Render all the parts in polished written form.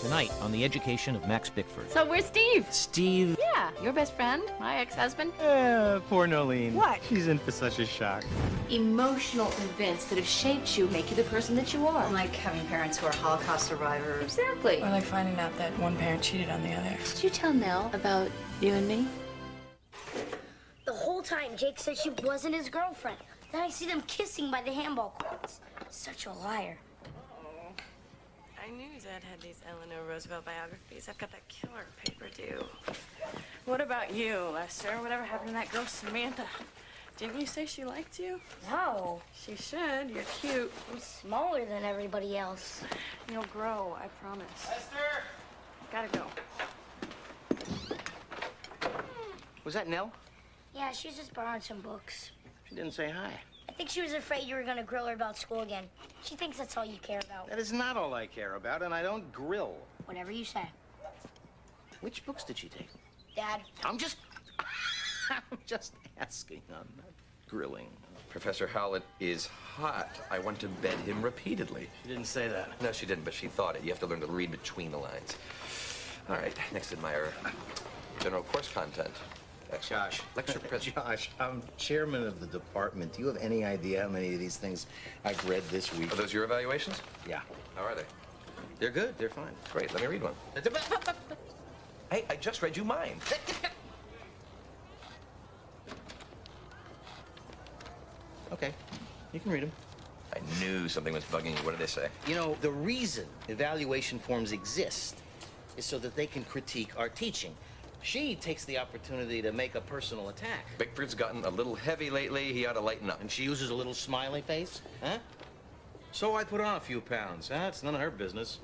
Tonight on The Education of Max Bickford. So where's Steve? Steve? Yeah, your best friend, my ex-husband. Poor Nolene. What? She's in for such a shock. Emotional events that have shaped you make you the person that you are. Like having parents who are Holocaust survivors. Exactly. Or like finding out that one parent cheated on the other. Did you tell Nell about you and me? The whole time, Jake said she wasn't his girlfriend. Then I see them kissing by the handball courts. Such a liar. I knew Dad had these Eleanor Roosevelt biographies. I've got that killer paper due. What about you, Lester? Whatever happened to that girl, Samantha? Didn't you say she liked you? No. She should. You're cute. I'm smaller than everybody else. You'll grow, I promise. Esther! Gotta go. Was that Nell? Yeah, she's just borrowing some books. She didn't say hi. I think she was afraid you were gonna grill her about school again. She thinks that's all you care about. That is not all I care about, and I don't grill. Whatever you say. Which books did she take? Dad. I'm just asking. I'm not grilling. Professor Howlett is hot. I want to bed him repeatedly. She didn't say that. No, she didn't, but she thought it. You have to learn to read between the lines. All right, next admirer. General course content. Excellent. Josh. Lecture president. Josh, I'm chairman of the department. Do you have any idea how many of these things I've read this week? Are those your evaluations? Yeah. How are they? They're good. They're fine. Great, let me read one. Hey, I just read you mine. Okay. You can read them. I knew something was bugging you. What did they say? You know, the reason evaluation forms exist is so that they can critique our teaching. She takes the opportunity to make a personal attack. Bickford's gotten a little heavy lately. He ought to lighten up. And she uses a little smiley face, huh? So I put on a few pounds, huh? It's none of her business.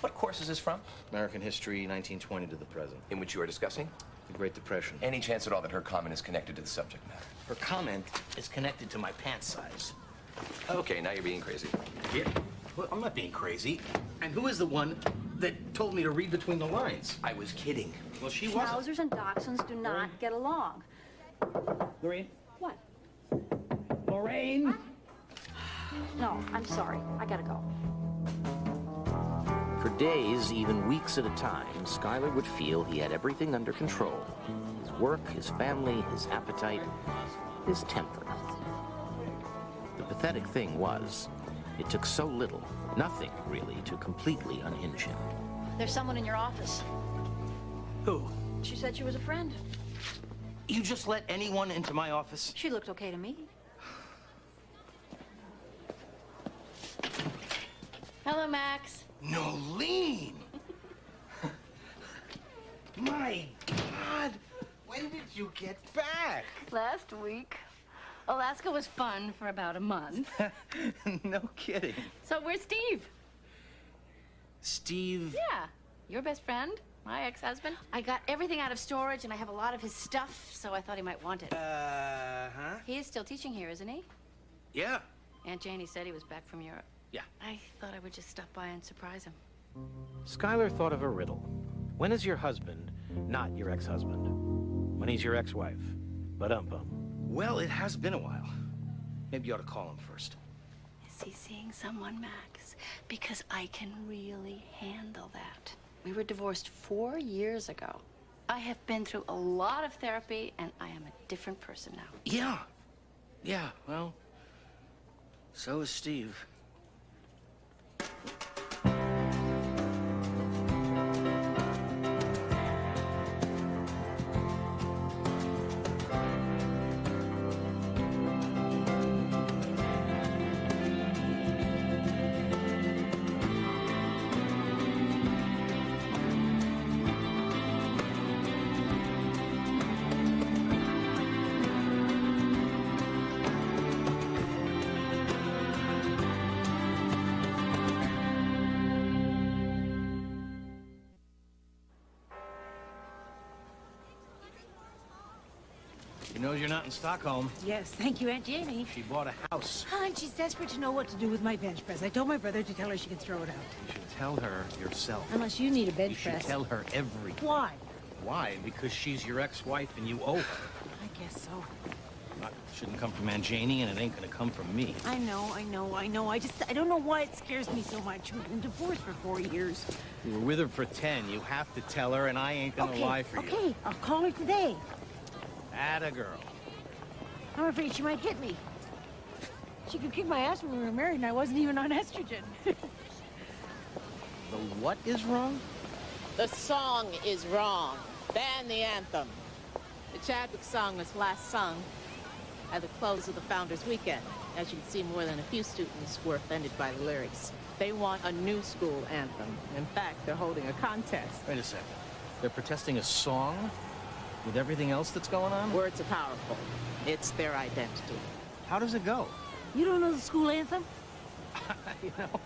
What course is this from? American history, 1920 to the present. In which you are discussing? The Great Depression. Any chance at all that her comment is connected to the subject matter? Her comment is connected to my pant size. Okay, now you're being crazy. Yeah. Well, I'm not being crazy. And who is the one that told me to read between the lines? I was kidding. Well, she wasn't. Schnauzers and dachshunds do not get along. Lorraine? What? Lorraine? No, I'm sorry. I gotta go. For days, even weeks at a time, Schuyler would feel he had everything under control. His work, his family, his appetite, his temper. The pathetic thing was, it took so little, nothing really, to completely unhinge him. There's someone in your office. Who? She said she was a friend. You just let anyone into my office? She looked okay to me. Hello, Max. Nolene! My God! When did you get back? Last week. Alaska was fun for about a month. No kidding. So where's Steve? Steve? Yeah, your best friend, my ex-husband. I got everything out of storage, and I have a lot of his stuff, so I thought he might want it. Huh? He is still teaching here, isn't he? Yeah. Aunt Janie said he was back from Europe. Yeah. I thought I would just stop by and surprise him. Schuyler thought of a riddle. When is your husband not your ex-husband? When he's your ex-wife. Ba-dum-bum. Well, it has been a while. Maybe you ought to call him first. Is he seeing someone, Max? Because I can really handle that. We were divorced 4 years ago. I have been through a lot of therapy, and I am a different person now. Yeah. Yeah, well, so is Steve. She knows you're not in Stockholm. Yes, thank you, Aunt Janie. She bought a house. And she's desperate to know what to do with my bench press. I told my brother to tell her she can throw it out. You should tell her yourself. Unless you need a bench You should press. tell her everything. Why? Why? Because she's your ex-wife and you owe her. I guess so. Shouldn't come from Aunt Janie, and it ain't gonna come from me. I know. I don't know why it scares me so much. We've been divorced for 4 years. You were with her for 10. You have to tell her, and I ain't gonna lie for you. Okay, I'll call her today. Atta girl. I'm afraid she might hit me. She could kick my ass when we were married, and I wasn't even on estrogen. The what is wrong? The song is wrong. Ban the anthem. The Chadwick song was last sung at the close of the Founders Weekend. As you can see, more than a few students were offended by the lyrics. They want a new school anthem. In fact, they're holding a contest. Wait a second. They're protesting a song with everything else that's going on? Words are powerful. It's their identity. How does it go? You don't know the school anthem? You know,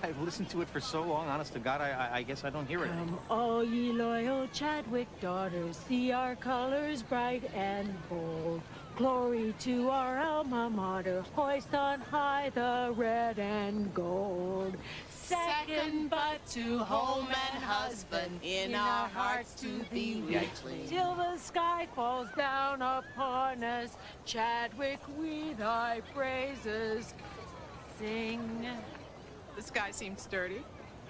I've listened to it for so long, honest to God, I guess I don't hear it anymore. Come, all ye loyal Chadwick daughters, see our colors bright and bold. Glory to our alma mater, hoist on high the red and gold. Second but to home and husband, in our hearts to thee richly. Till the sky falls down upon us, Chadwick, we thy praises sing. The sky seems dirty.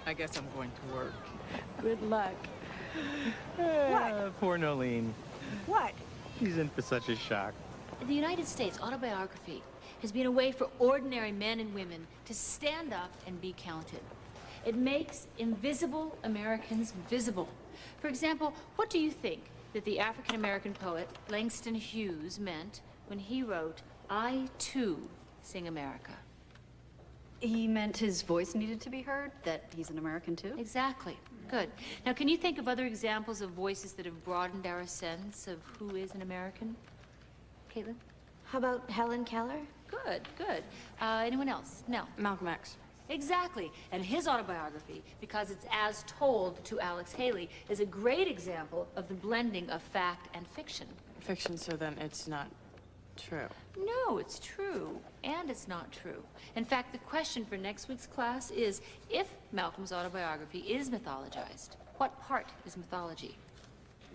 I guess I'm going to work. Good luck. What? Poor Nolene. What? She's in for such a shock. In the United States, autobiography has been a way for ordinary men and women to stand up and be counted. It makes invisible Americans visible. For example, what do you think that the African-American poet Langston Hughes meant when he wrote, "I, too, sing America"? He meant his voice needed to be heard, that he's an American too? Exactly. Good. Now, can you think of other examples of voices that have broadened our sense of who is an American? Caitlin? How about Helen Keller? Good, good. Anyone else? No. Malcolm X. Exactly. And his autobiography, because it's as told to Alex Haley, is a great example of the blending of fact and fiction. Fiction, so then it's not true. No, it's true. And it's not true. In fact, the question for next week's class is, if Malcolm's autobiography is mythologized, what part is mythology?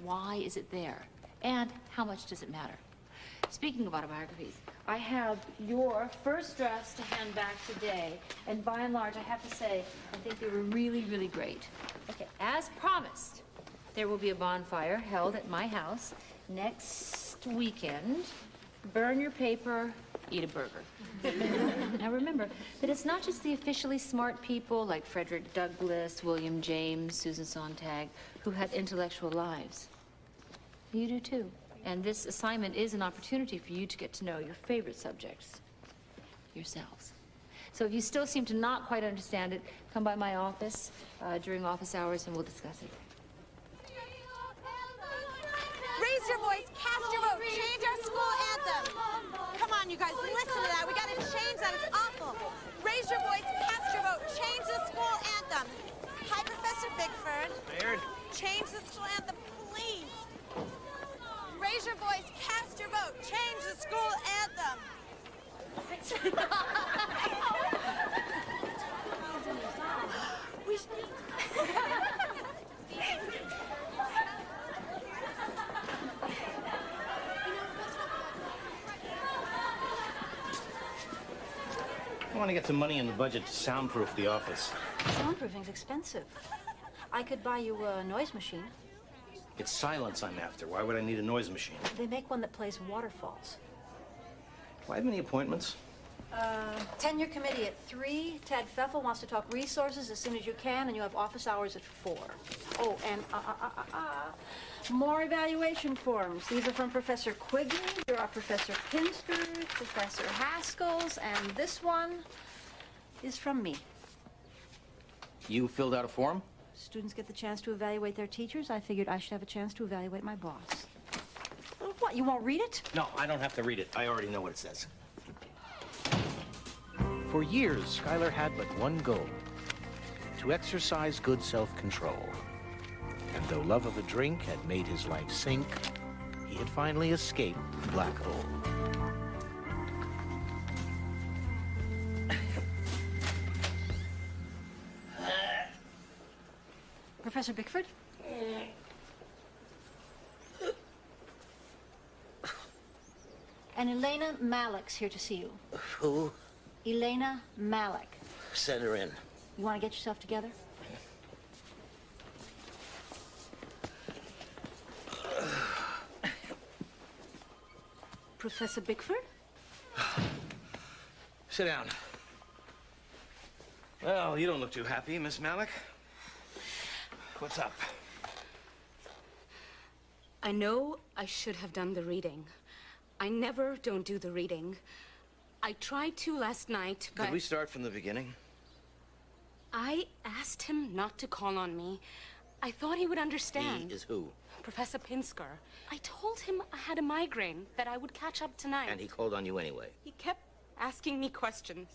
Why is it there? And how much does it matter? Speaking of autobiographies, I have your first drafts to hand back today, and by and large, I have to say, I think they were really, really great. Okay, as promised, there will be a bonfire held at my house next weekend. Burn your paper, eat a burger. Now remember that it's not just the officially smart people like Frederick Douglass, William James, Susan Sontag, who had intellectual lives. You do too. And this assignment is an opportunity for you to get to know your favorite subjects, yourselves. So if you still seem to not quite understand it, come by my office during office hours and we'll discuss it. Raise your voice, cast your vote, change our school anthem. Come on, you guys, listen to that. We gotta change that, it's awful. Raise your voice, cast your vote, change the school anthem. Hi, Professor Bickford. Baird? Change the school anthem, please. Raise your voice, cast your vote, change the school anthem. I want to get some money in the budget to soundproof the office. Soundproofing's expensive. I could buy you a noise machine. It's silence I'm after. Why would I need a noise machine? They make one that plays waterfalls. Do I have any appointments? Tenure committee at 3. Ted Pfeffel wants to talk resources as soon as you can, and you have office hours at 4. Oh, and more evaluation forms. These are from Professor Quigley. There are Professor Pinster, Professor Haskell's, and this one is from me. You filled out a form? Students get the chance to evaluate their teachers. I figured I should have a chance to evaluate my boss. What, you won't read it? No, I don't have to read it. I already know what it says. For years, Skylar had but one goal: to exercise good self-control. And though love of a drink had made his life sink, he had finally escaped the black hole. Professor Bickford? And Elena Malik's here to see you. Who? Elena Malik. Send her in. You want to get yourself together? Professor Bickford? Sit down. Well, you don't look too happy, Miss Malik. What's up? I know I should have done the reading. I never don't do the reading. I tried to last night, but... Could we start from the beginning? I asked him not to call on me. I thought he would understand. He is who? Professor Pinsker. I told him I had a migraine, that I would catch up tonight. And he called on you anyway. He kept asking me questions.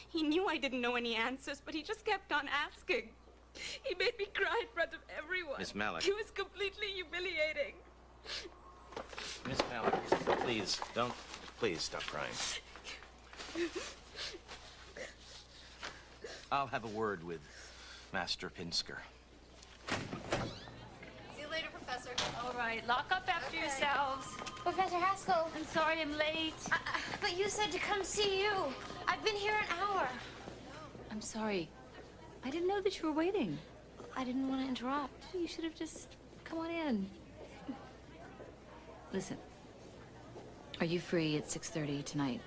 He knew I didn't know any answers, but he just kept on asking. He made me cry in front of everyone. Miss Malik. He was completely humiliating. Miss Malik, please stop crying. I'll have a word with Master Pinsker. See you later, Professor. All right, lock up after yourselves. Professor Haskell. I'm sorry I'm late. But you said to come see you. I've been here an hour. I'm sorry. I didn't know that you were waiting. I didn't want to interrupt. You should have just come on in. Listen, are you free at 6:30 tonight?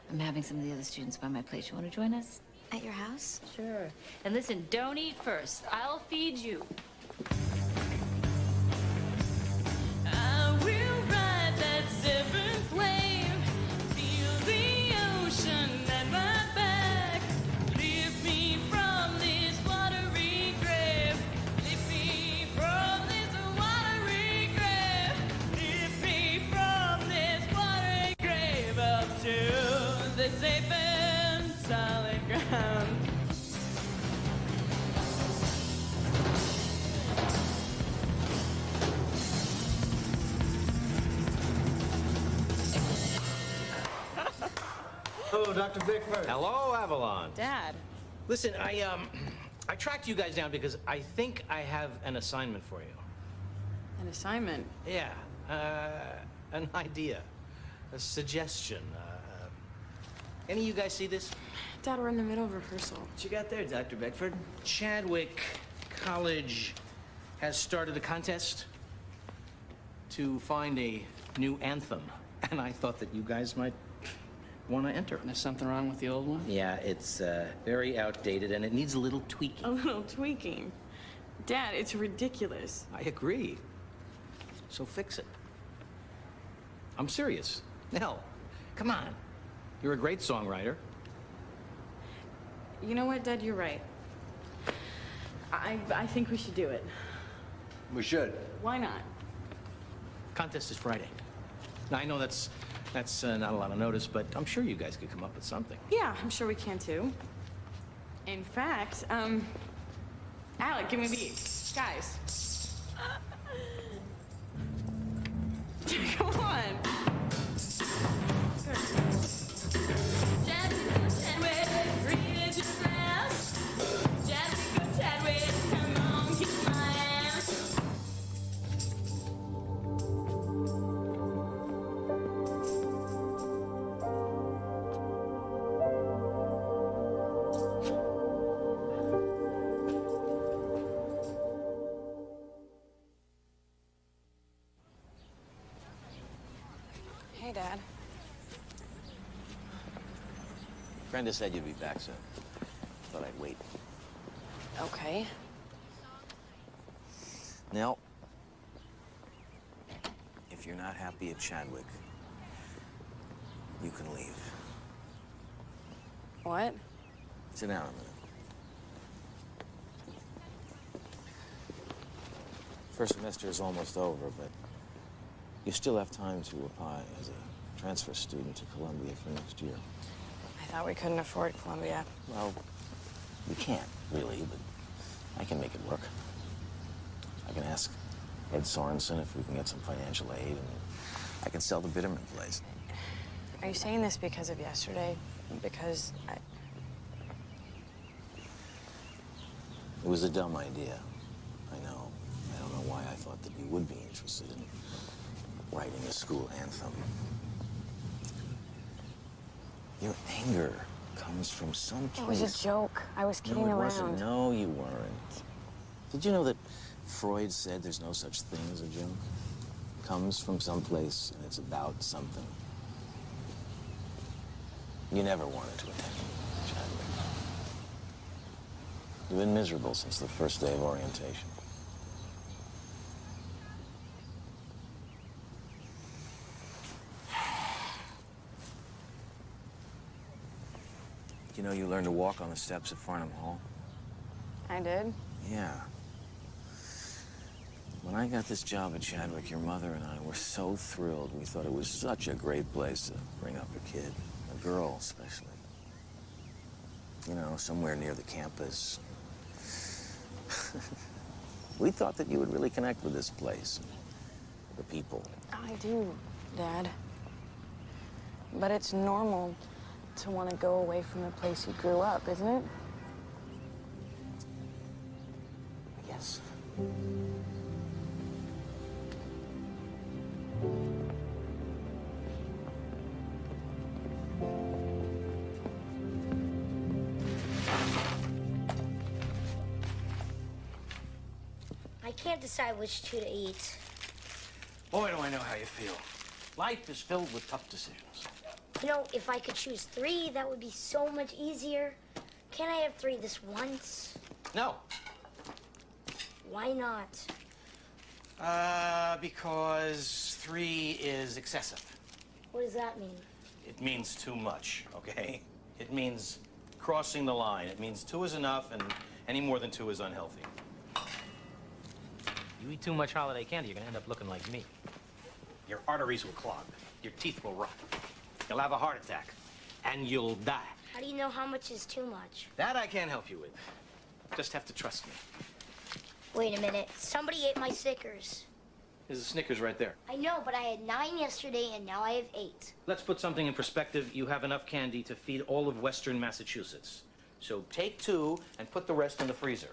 I'm having some of the other students by my place. You want to join us? At your house? Sure. And listen, don't eat first. I'll feed you. I will ride that seventh wave, feel the ocean at my back, lift me from this watery grave, lift me from this watery grave, lift me from this watery grave up to the safe and solid ground. Hello, Dr. Bickford. Hello, Avalon. Dad. Listen, I tracked you guys down because I think I have an assignment for you. An assignment? Yeah, an idea, a suggestion. Any of you guys see this? Dad, we're in the middle of rehearsal. What you got there, Dr. Bickford? Chadwick College has started a contest to find a new anthem, and I thought that you guys might want to enter. There's something wrong with the old one? Yeah, it's very outdated and it needs a little tweaking. A little tweaking. Dad, it's ridiculous. I agree. So fix it. I'm serious. Hell, come on. You're a great songwriter. You know what, Dad? You're right. I think we should do it. We should. Why not? Contest is Friday. Now, I know that's not a lot of notice, but I'm sure you guys could come up with something. Yeah, I'm sure we can too. In fact, Alec, give me a beat. Guys. Come on. Hey, Dad. Brenda said you'd be back soon. Thought I'd wait. Okay. Now, if you're not happy at Chadwick, you can leave. What? Sit down a minute. First semester is almost over, but you still have time to apply as a transfer student to Columbia for next year. I thought we couldn't afford Columbia. Well, we can't, really, but I can make it work. I can ask Ed Sorensen if we can get some financial aid, and I can sell the Bitterman place. Are you saying this because of yesterday? Because It was a dumb idea. I know. I don't know why I thought that you would be interested in writing a school anthem. Your anger comes from some place. It was a joke. I was kidding No, it around. wasn't. No, you weren't. Did you know that Freud said there's no such thing as a joke? It comes from some place and it's about something. You never wanted to attend, Chadwick. You've been miserable since the first day of orientation. You know, you learned to walk on the steps of Farnham Hall? I did? Yeah. When I got this job at Chadwick, your mother and I were so thrilled. We thought it was such a great place to bring up a kid, a girl especially. You know, somewhere near the campus. We thought that you would really connect with this place, the people. I do, Dad. But it's normal to want to go away from the place you grew up, isn't it? Yes. I can't decide which two to eat. Boy, do I know how you feel. Life is filled with tough decisions. You know, if I could choose 3, that would be so much easier. Can I have 3 this once? No. Why not? Because 3 is excessive. What does that mean? It means too much, okay? It means crossing the line. It means 2 is enough, and any more than 2 is unhealthy. You eat too much holiday candy, you're gonna end up looking like me. Your arteries will clog. Your teeth will rot. You'll have a heart attack, and you'll die. How do you know how much is too much? That I can't help you with. Just have to trust me. Wait a minute. Somebody ate my Snickers. There's a Snickers right there. I know, but I had 9 yesterday, and now I have 8. Let's put something in perspective. You have enough candy to feed all of Western Massachusetts. So take 2 and put the rest in the freezer.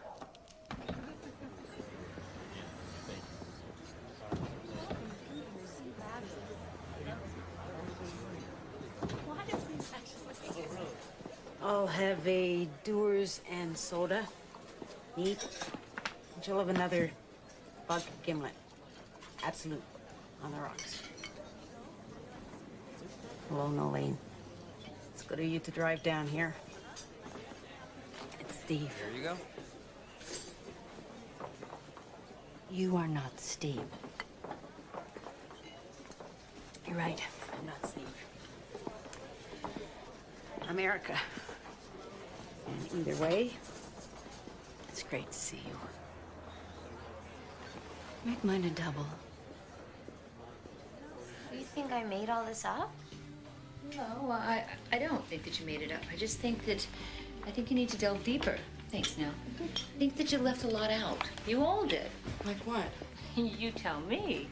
I'll have a Dewar's and soda. Neat. And she'll have another vodka gimlet. Absolute. On the rocks. Hello, Nolene. It's good of you to drive down here. It's Steve. There you go. You are not Steve. You're right. I'm not Steve. I'm Erica. And either way, it's great to see you. Make mine a double. You think I made all this up? No, I don't think that you made it up. I think you need to delve deeper. Thanks, Nell. I think that you left a lot out. You all did. Like what? You tell me.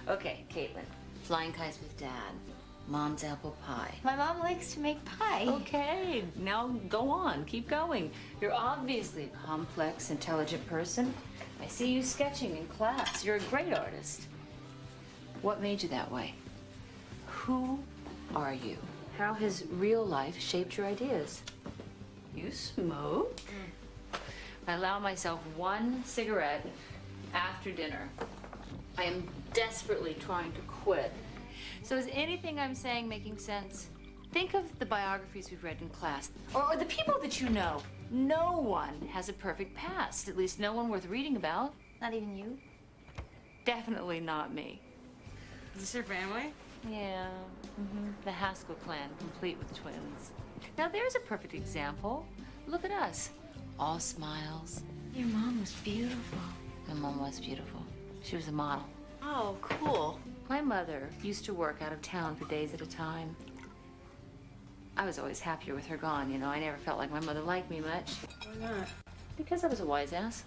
Okay, Caitlin. Flying kites with Dad. Mom's apple pie. My mom likes to make pie. Okay, now go on. Keep going. You're obviously a complex, intelligent person. I see you sketching in class. You're a great artist. What made you that way? Who are you? How has real life shaped your ideas? You smoke? I allow myself 1 cigarette after dinner. I am desperately trying to quit. So is anything I'm saying making sense? Think of the biographies we've read in class, or the people that you know. No one has a perfect past, at least no one worth reading about. Not even you? Definitely not me. Is this your family? Yeah, the Haskell clan, complete with twins. Now there's a perfect example. Look at us, all smiles. Your mom was beautiful. My mom was beautiful. She was a model. Oh, cool. My mother used to work out of town for days at a time. I was always happier with her gone, you know. I never felt like my mother liked me much. Why not? Because I was a wise ass.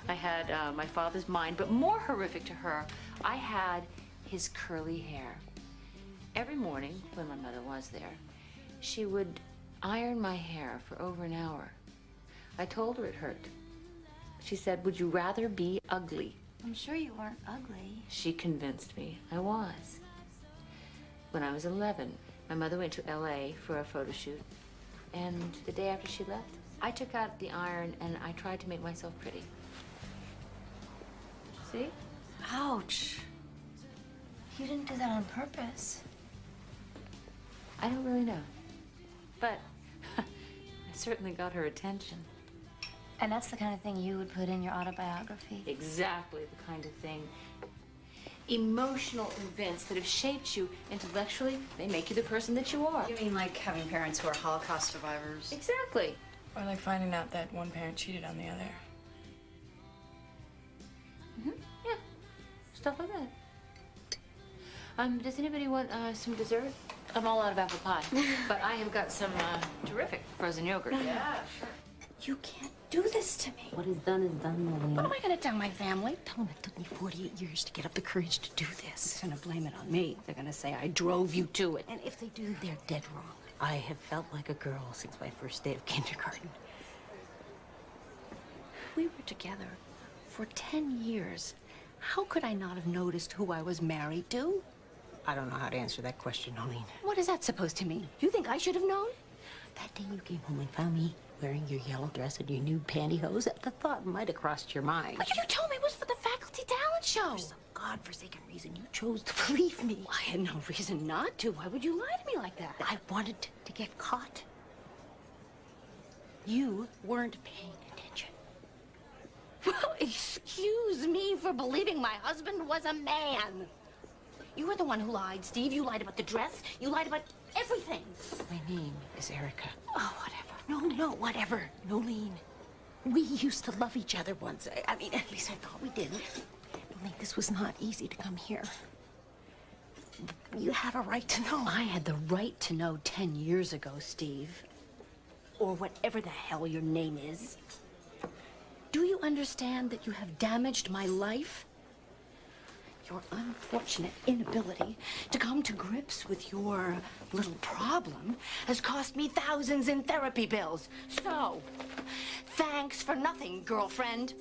I had my father's mind, but more horrific to her, I had his curly hair. Every morning, when my mother was there, she would iron my hair for over an hour. I told her it hurt. She said, "Would you rather be ugly?" I'm sure you weren't ugly. She convinced me I was. When I was 11, My mother went to L.A. for a photo shoot. And the day after she left, I took out the iron and I tried to make myself pretty. See? Ouch. You didn't do that on purpose. I don't really know. But I certainly got her attention. And that's the kind of thing you would put in your autobiography? Exactly the kind of thing. Emotional events that have shaped you intellectually, they make you the person that you are. You mean like having parents who are Holocaust survivors? Exactly. Or like finding out that one parent cheated on the other. Yeah, stuff like that. Does anybody want some dessert? I'm all out of apple pie, but I have got some terrific frozen yogurt. Yeah, sure. You can't do this to me. What is done, Nolene. What am I going to tell my family? Tell them it took me 48 years to get up the courage to do this. They're gonna blame it on me. They're gonna say I drove you to it. And if they do, they're dead wrong. I have felt like a girl since my first day of kindergarten. We were together for 10 years. How could I not have noticed who I was married to? I don't know how to answer that question, Nolene. What is that supposed to mean? You think I should have known? That day you came home and found me wearing your yellow dress and your new pantyhose, the thought might have crossed your mind. But you told me it was for the faculty talent show. For some godforsaken reason, you chose to believe me. I had no reason not to. Why would you lie to me like that? I wanted to get caught. You weren't paying attention. Well, excuse me for believing my husband was a man. You were the one who lied, Steve. You lied about the dress. You lied about everything. My name is Erica. Oh, whatever. No, whatever. Nolene, we used to love each other once. I mean, at least I thought we did. Nolene, this was not easy to come here. You have a right to know. I had the right to know 10 years ago, Steve. Or whatever the hell your name is. Do you understand that you have damaged my life? Your unfortunate inability to come to grips with your little problem has cost me thousands in therapy bills. So, thanks for nothing, girlfriend.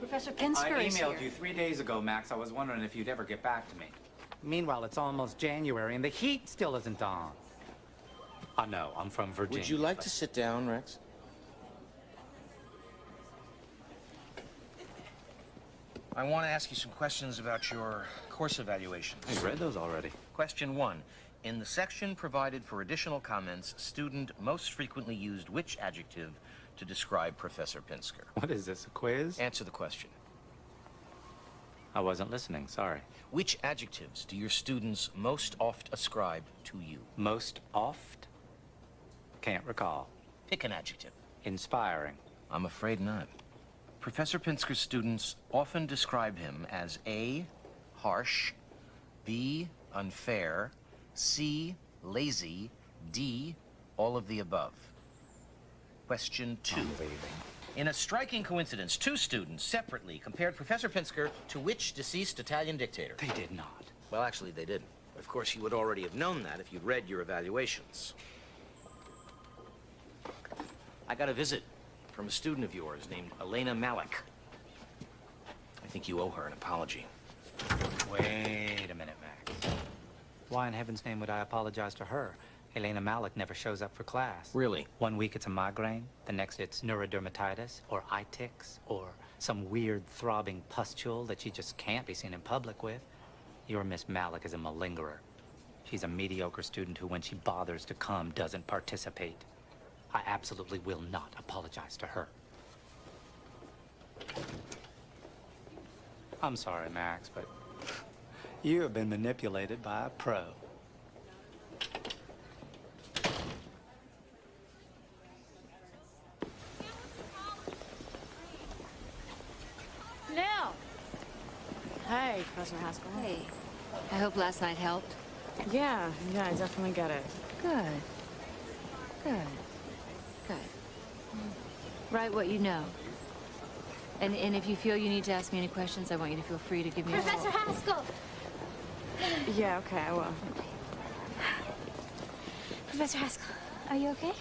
Professor Pinsker I is here. emailed you 3 days ago, Max. I was wondering if you'd ever get back to me. Meanwhile, it's almost January and the heat still isn't on. I know, I'm from Virginia. Would you like to sit down, Rex? I want to ask you some questions about your course evaluations. I've read those already. Question 1. In the section provided for additional comments, student most frequently used which adjective to describe Professor Pinsker? What is this, a quiz? Answer the question. I wasn't listening, sorry. Which adjectives do your students most oft ascribe to you? Most oft? Can't recall. Pick an adjective. Inspiring. I'm afraid not. Professor Pinsker's students often describe him as A, harsh, B, unfair, C, lazy, D, all of the above. Question 2. In a striking coincidence, 2 students separately compared Professor Pinsker to which deceased Italian dictator? They did not. Well, actually, they didn't. Of course, you would already have known that if you'd read your evaluations. I got a visit from a student of yours named Elena Malik. I think you owe her an apology. Wait a minute, Max. Why in heaven's name would I apologize to her? Elena Malik never shows up for class. Really? 1 week it's a migraine, the next it's neurodermatitis, or eye tics, or some weird throbbing pustule that she just can't be seen in public with. Your Miss Malik is a malingerer. She's a mediocre student who, when she bothers to come, doesn't participate. I absolutely will not apologize to her. I'm sorry, Max, but you have been manipulated by a pro. Now. Hey, Professor Haskell. Hey. I hope last night helped. Yeah, I definitely get it. Good. Good. Good. Write what you know. And if you feel you need to ask me any questions, I want you to feel free to give me a Professor call. Haskell! Yeah, okay, I will. Professor Haskell, are you okay?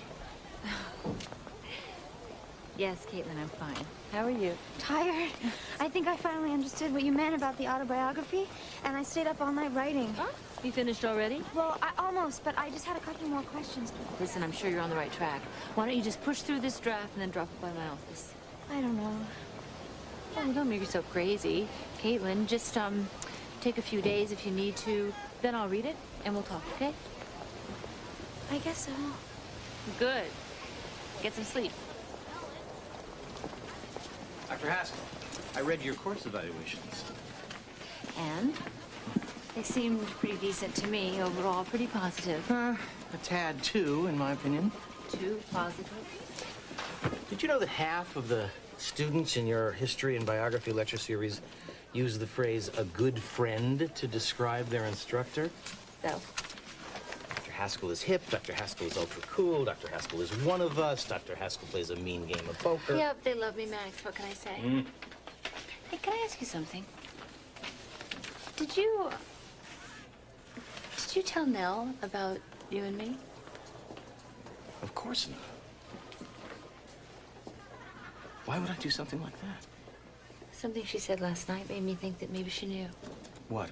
Yes, Caitlin, I'm fine. How are you? Tired. I think I finally understood what you meant about the autobiography, and I stayed up all night writing. Huh? You finished already? Well, I almost, but I just had a couple more questions. Listen, I'm sure you're on the right track. Why don't you just push through this draft and then drop it by my office? I don't know. Oh, don't make yourself crazy. Caitlin, just, take a few days if you need to. Then I'll read it, and we'll talk, okay? I guess so. Good. Get some sleep. Dr. Haskell, I read your course evaluations. And? They seemed pretty decent to me. Overall, pretty positive. A tad, too, in my opinion. Too positive? Did you know that half of the students in your history and biography lecture series use the phrase "a good friend" to describe their instructor? So? Dr. Haskell is hip, Dr. Haskell is ultra cool, Dr. Haskell is one of us, Dr. Haskell plays a mean game of poker. Yep, they love me, Max. What can I say? Hey, can I ask you something? Did you tell Nell about you and me? Of course not. Why would I do something like that? Something she said last night made me think that maybe she knew. What?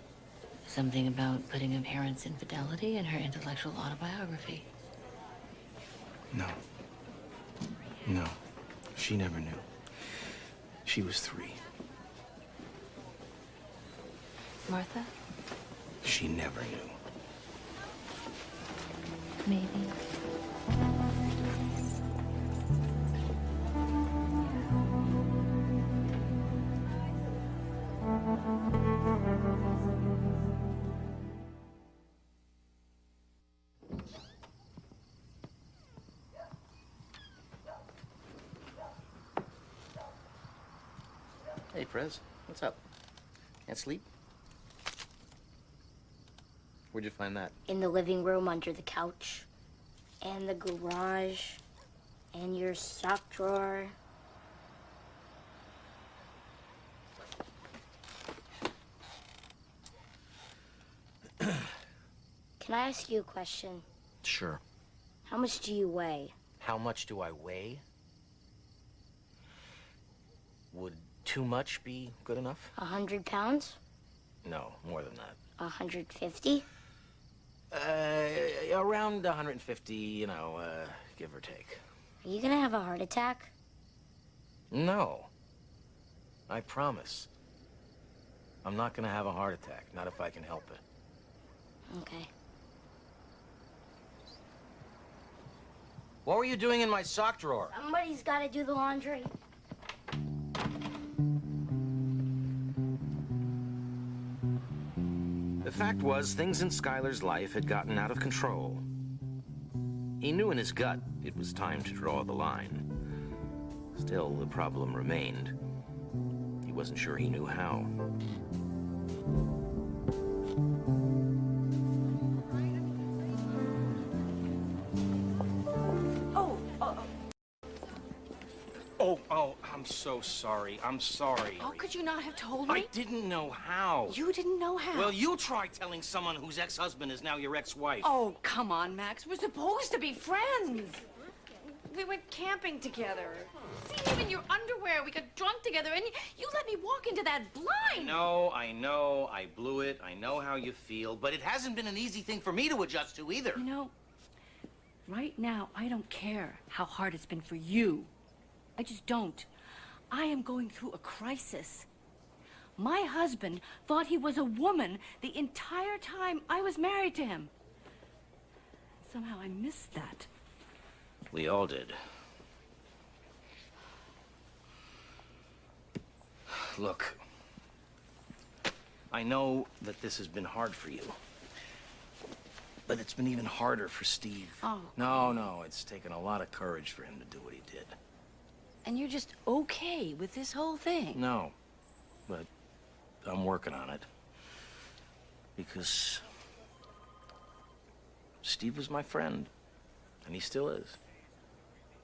Something about putting a parent's infidelity in her intellectual autobiography. No. No. She never knew. She was 3. Martha? She never knew. Maybe. Hey, Prez. What's up? Can't sleep? Where'd you find that? In the living room under the couch, and the garage, and your sock drawer. Can I ask you a question? Sure. How much do you weigh? How much do I weigh? Would too much be good enough? 100 pounds? No, more than that. 150? Around 150, give or take. Are you gonna have a heart attack? No. I promise. I'm not gonna have a heart attack, not if I can help it. Okay. What were you doing in my sock drawer? Somebody's gotta do the laundry. The fact was, things in Skylar's life had gotten out of control. He knew in his gut it was time to draw the line. Still, the problem remained. He wasn't sure he knew how. Oh, I'm so sorry. I'm sorry. How could you not have told me? I didn't know how. You didn't know how? Well, you try telling someone whose ex-husband is now your ex-wife. Oh, come on, Max. We're supposed to be friends. We went camping together. See, even your underwear, we got drunk together, and you let me walk into that blind. I know. I blew it. I know how you feel, but it hasn't been an easy thing for me to adjust to either. You know, right now, I don't care how hard it's been for you. I just don't. I am going through a crisis. My husband thought he was a woman the entire time I was married to him. Somehow I missed that. We all did. Look, I know that this has been hard for you, but it's been even harder for Steve. Oh. No, it's taken a lot of courage for him to do what he did. And you're just okay with this whole thing? No, but I'm working on it. Because Steve was my friend, and he still is.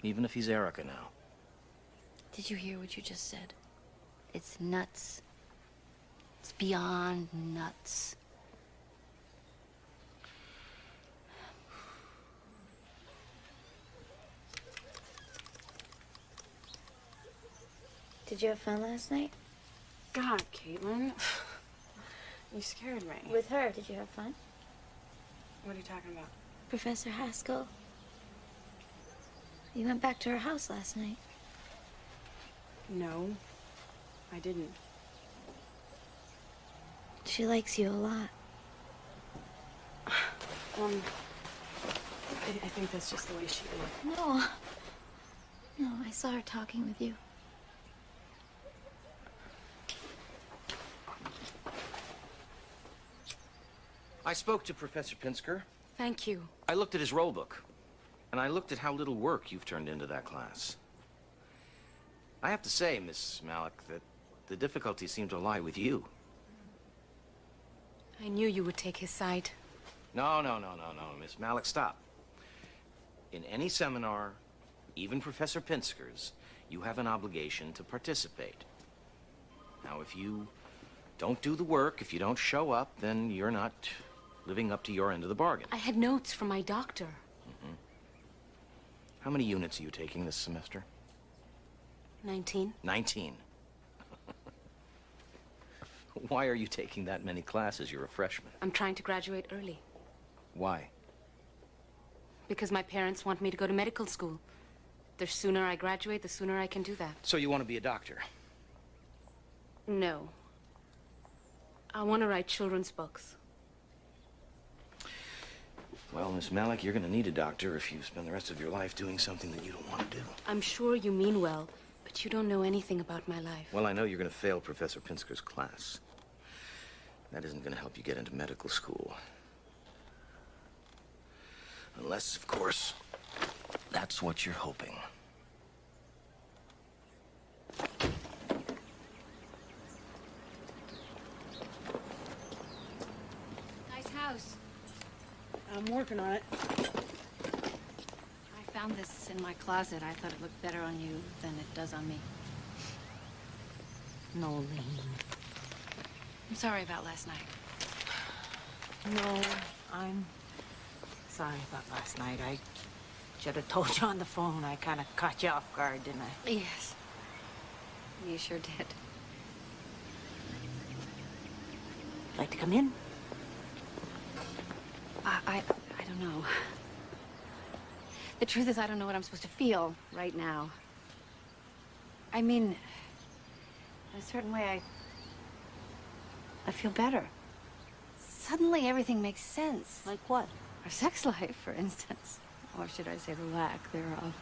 Even if he's Erica now. Did you hear what you just said? It's nuts. It's beyond nuts. Did you have fun last night? God, Caitlin. You scared me. With her, did you have fun? What are you talking about? Professor Haskell. You went back to her house last night. No, I didn't. She likes you a lot. I think that's just the way she is. No. No, I saw her talking with you. I spoke to Professor Pinsker. Thank you. I looked at his roll book, and I looked at how little work you've turned into that class. I have to say, Miss Malik, that the difficulties seem to lie with you. I knew you would take his side. No, Miss Malik, stop. In any seminar, even Professor Pinsker's, you have an obligation to participate. Now, if you don't do the work, if you don't show up, then you're not living up to your end of the bargain. I had notes from my doctor. How many units are you taking this semester? 19. 19. Why are you taking that many classes? You're a freshman. I'm trying to graduate early. Why? Because my parents want me to go to medical school. The sooner I graduate, the sooner I can do that. So you want to be a doctor? No. I want to write children's books. Well, Miss Malik, you're going to need a doctor if you spend the rest of your life doing something that you don't want to do. I'm sure you mean well, but you don't know anything about my life. Well, I know you're going to fail Professor Pinsker's class. That isn't going to help you get into medical school. Unless, of course, that's what you're hoping. Nice house. I'm working on it. I found this in my closet. I thought it looked better on you than it does on me. No, I'm sorry about last night. No, I'm sorry about last night. I should have told you on the phone. I kind of caught you off guard, didn't I? Yes. You sure did. Like to come in? I don't know. The truth is, I don't know what I'm supposed to feel right now. I mean, in a certain way, I feel better. Suddenly, everything makes sense. Like what? Our sex life, for instance. Or should I say the lack thereof.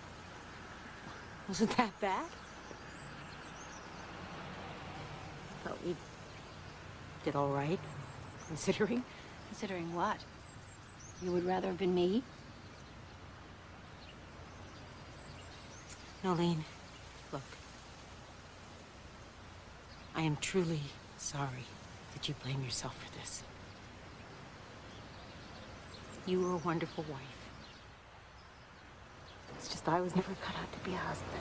Was it that bad? Thought we did all right, considering. Considering what? You would rather have been me? Nolene, look. I am truly sorry that you blame yourself for this. You were a wonderful wife. It's just I was never cut out to be a husband.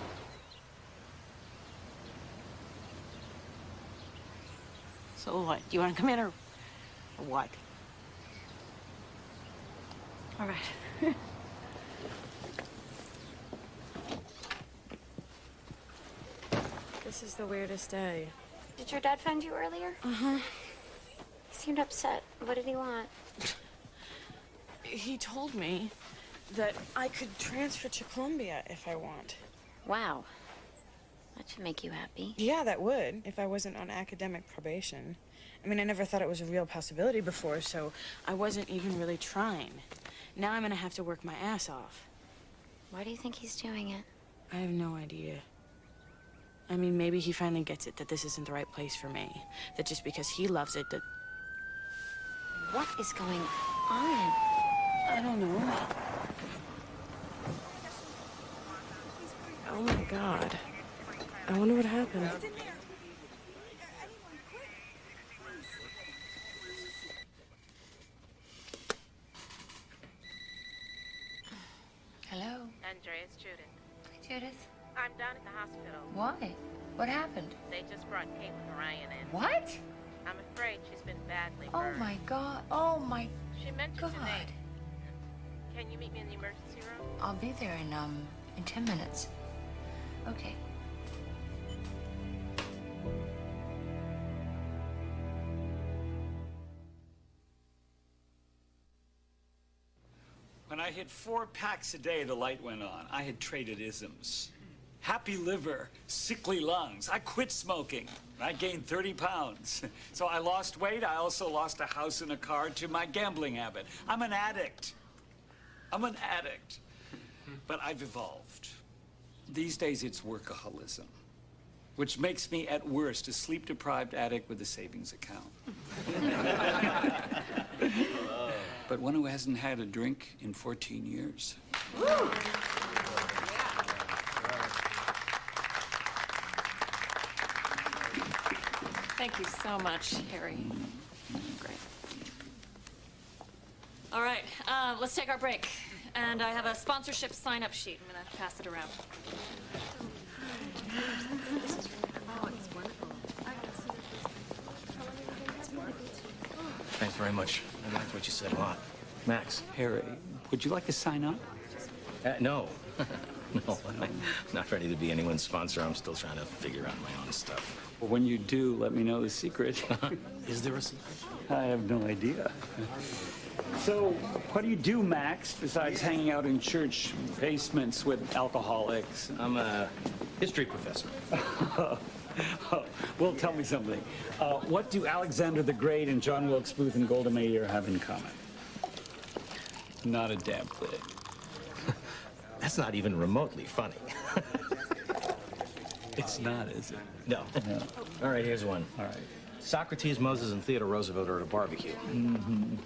So what? Do you want to come in or what? All right. This is the weirdest day. Did your dad find you earlier? Uh-huh. He seemed upset. What did he want? He told me that I could transfer to Columbia if I want. Wow. That should make you happy. Yeah, that would, if I wasn't on academic probation. I mean, I never thought it was a real possibility before, so I wasn't even really trying. Now I'm gonna have to work my ass off. Why do you think he's doing it? I have no idea. I mean, maybe he finally gets it that this isn't the right place for me. That just because he loves it, that... What is going on? I don't know. Oh my God. I wonder what happened. Hello? Andrea, it's Judith. Judith? I'm down at the hospital. Why? What happened? They just brought Caitlin Ryan in. What? I'm afraid she's been badly Oh burned. my God. Oh my She mentioned God. your name. Can you meet me in the emergency room? I'll be there in 10 minutes. Okay. I hit 4 packs a day, the light went on. I had traded isms. Happy liver, sickly lungs. I quit smoking. I gained 30 pounds. So I lost weight. I also lost a house and a car to my gambling habit. I'm an addict. I'm an addict. But I've evolved. These days it's workaholism, which makes me at worst a sleep-deprived addict with a savings account. But one who hasn't had a drink in 14 years. Woo. Thank you so much, Harry. Great. All right, let's take our break. And I have a sponsorship sign-up sheet. I'm gonna pass it around. Thanks very much. I liked what you said a lot. Max. Harry, would you like to sign up? No. No, I'm not ready to be anyone's sponsor. I'm still trying to figure out my own stuff. Well, when you do, let me know the secret. Is there a secret? I have no idea. So, what do you do, Max, besides hanging out in church basements with alcoholics? I'm a history professor. Well, tell me something. What do Alexander the Great and John Wilkes Booth and Golda Meir have in common? Not a damn thing. That's not even remotely funny. It's not, is it? No. All right, here's one. All right. Socrates, Moses, and Theodore Roosevelt are at a barbecue. Mm-hmm.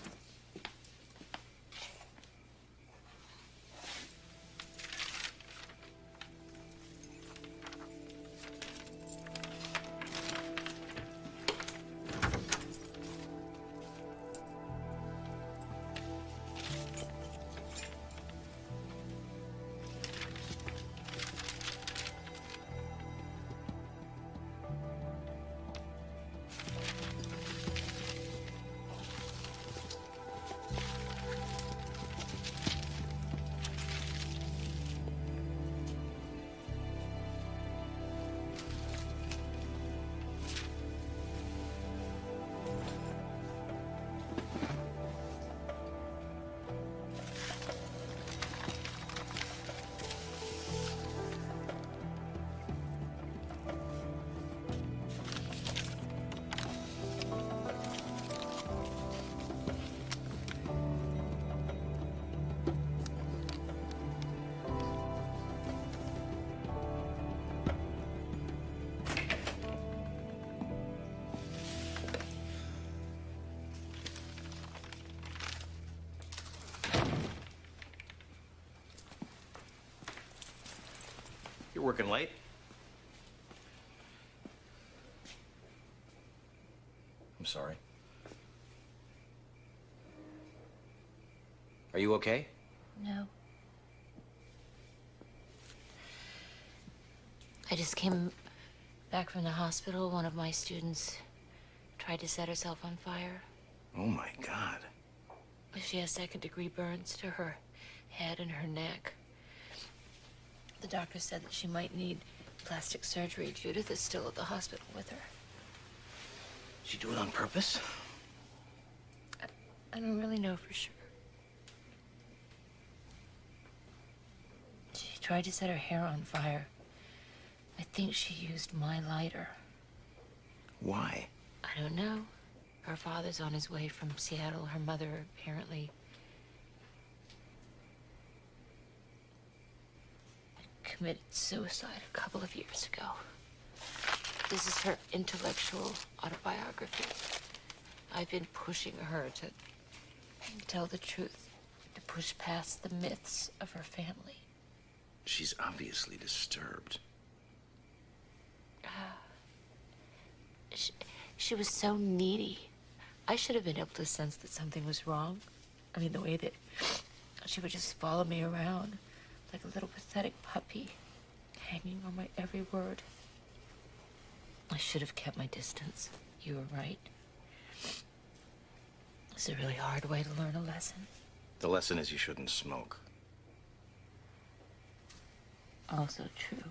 You're working late? I'm sorry. Are you okay? No. I just came back from the hospital. One of my students tried to set herself on fire. Oh, my God. She has second-degree burns to her head and her neck. The doctor said that she might need plastic surgery. Judith is still at the hospital with her. Did she do it on purpose? I don't really know for sure. She tried to set her hair on fire. I think she used my lighter. Why? I don't know. Her father's on his way from Seattle. Her mother apparently committed suicide a couple of years ago. This is her intellectual autobiography. I've been pushing her to tell the truth, to push past the myths of her family. She's obviously disturbed. She was so needy. I should have been able to sense that something was wrong. I mean, the way that she would just follow me around like a little pathetic puppy, hanging on my every word. I should have kept my distance. You were right. It's a really hard way to learn a lesson. The lesson is you shouldn't smoke. Also true.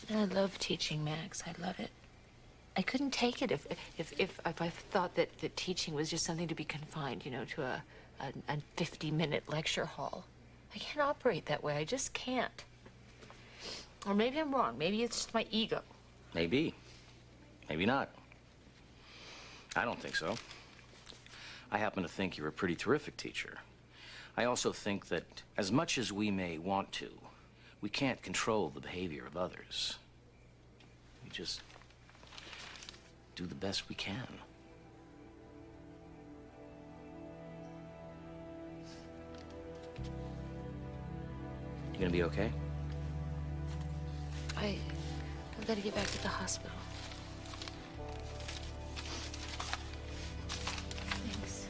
And I love teaching, Max. I love it. I couldn't take it if I thought that teaching was just something to be confined, you know, to a a 50-minute lecture hall. I can't operate that way. I just can't. Or maybe I'm wrong. Maybe it's just my ego. Maybe. Maybe not. I don't think so. I happen to think you're a pretty terrific teacher. I also think that as much as we may want to, we can't control the behavior of others. We just do the best we can. You gonna be okay? I've got to get back to the hospital. Thanks.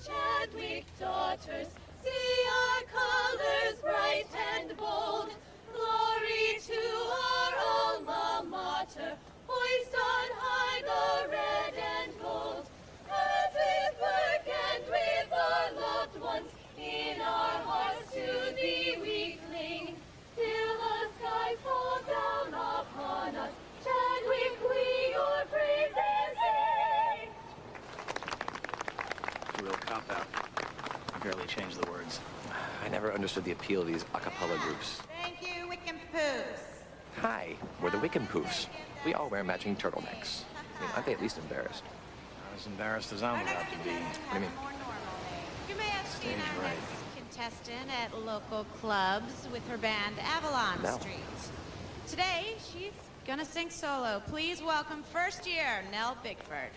Chadwick daughters, see our colors bright and bold. Glory to our alma mater, hoist on high the red and gold. As with work and with our loved ones, in our hearts to thee we cling. Till the skies fall down upon us, Chadwick, we your praises sing. It's a real cop-out. I barely changed the words. I never understood the appeal of these a cappella groups. Thank you, Wickham Poos. Hi, we're the Wickham Poofs. We all wear matching turtlenecks. I mean, aren't they at least embarrassed? Not as embarrassed as I'm about to be. What do you mean? You may have seen Stage our right. next contestant at local clubs with her band Avalon No. Street. Today, she's gonna sing solo. Please welcome first year, Nell Bickford.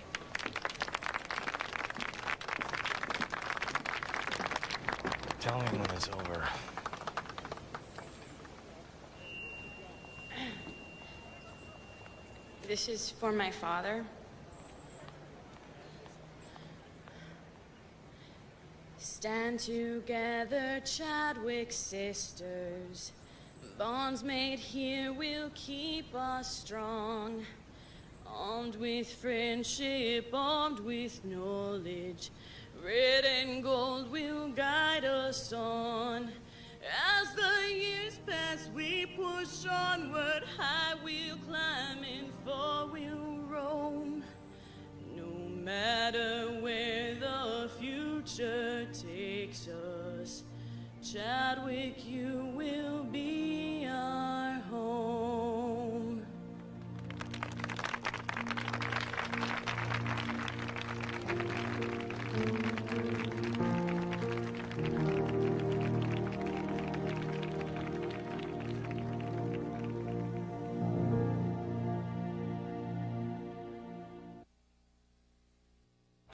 Tell me when it's over. This is for my father. Stand together, Chadwick sisters. Bonds made here will keep us strong. Armed with friendship, armed with knowledge, red and gold will guide us on. As the years pass, we push onward, high we'll climb and far we'll roam. No matter where the future takes us, Chadwick, you will be